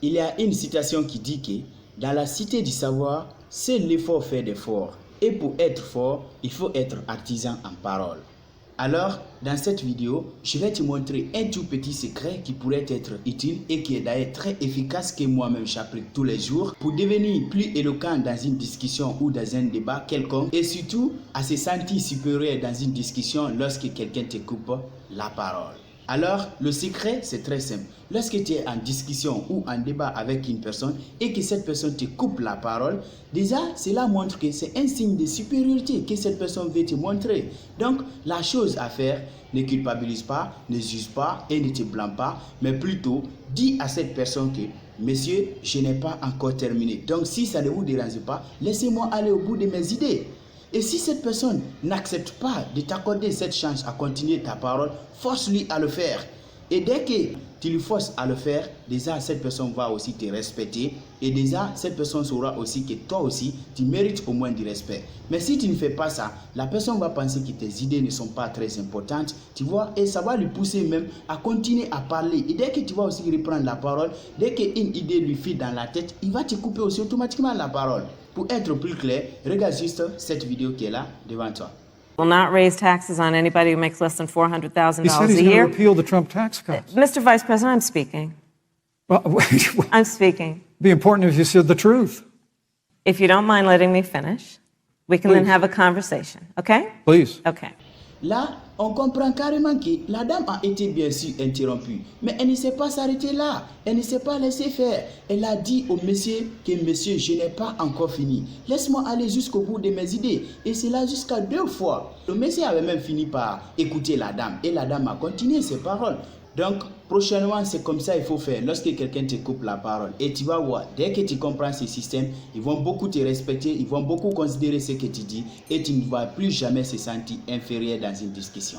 Il y a une citation qui dit que dans la cité du savoir, seul l'effort fait des forts. Et pour être fort, il faut être artisan en parole. Alors, dans cette vidéo, je vais te montrer un tout petit secret qui pourrait être utile et qui est d'ailleurs très efficace que moi-même j'applique tous les jours pour devenir plus éloquent dans une discussion ou dans un débat quelconque et surtout à se sentir supérieur dans une discussion lorsque quelqu'un te coupe la parole. Alors, le secret, c'est très simple. Lorsque tu es en discussion ou en débat avec une personne et que cette personne te coupe la parole, déjà, cela montre que c'est un signe de supériorité que cette personne veut te montrer. Donc, la chose à faire, ne culpabilise pas, ne juge pas et ne te blâme pas, mais plutôt, dis à cette personne que, monsieur, je n'ai pas encore terminé. Donc, si ça ne vous dérange pas, laissez-moi aller au bout de mes idées. Et si cette personne n'accepte pas de t'accorder cette chance à continuer ta parole, force-lui à le faire. Et dès que tu lui forces à le faire, déjà cette personne va aussi te respecter. Et déjà cette personne saura aussi que toi aussi, tu mérites au moins du respect. Mais si tu ne fais pas ça, la personne va penser que tes idées ne sont pas très importantes. Tu vois, et ça va lui pousser même à continuer à parler. Et dès que tu vas aussi reprendre la parole, dès qu'une idée lui file dans la tête, il va te couper aussi automatiquement la parole. Pour être plus clair, regarde juste cette vidéo qui est là devant toi. Will not raise taxes on anybody who makes less than $400,000 He said a he's going to year. repeal the Trump tax cuts. Mr. Vice President, I'm speaking. Well, I'm speaking. it'd be important if you said the truth. If you don't mind letting me finish, we can then Please. have a conversation, okay? Please. Okay. Là, on comprend carrément que la dame a été bien sûr interrompue, mais elle ne s'est pas s'arrêter là, elle ne s'est pas laissé faire. Elle a dit au monsieur que monsieur, je n'ai pas encore fini. Laisse-moi aller jusqu'au bout de mes idées. Et c'est là jusqu'à 2 fois. Le monsieur avait même fini par écouter la dame et la dame a continué ses paroles. Donc, prochainement, c'est comme ça qu'il faut faire lorsque quelqu'un te coupe la parole. Et tu vas voir, dès que tu comprends ce système, ils vont beaucoup te respecter, ils vont beaucoup considérer ce que tu dis et tu ne vas plus jamais se sentir inférieur dans une discussion.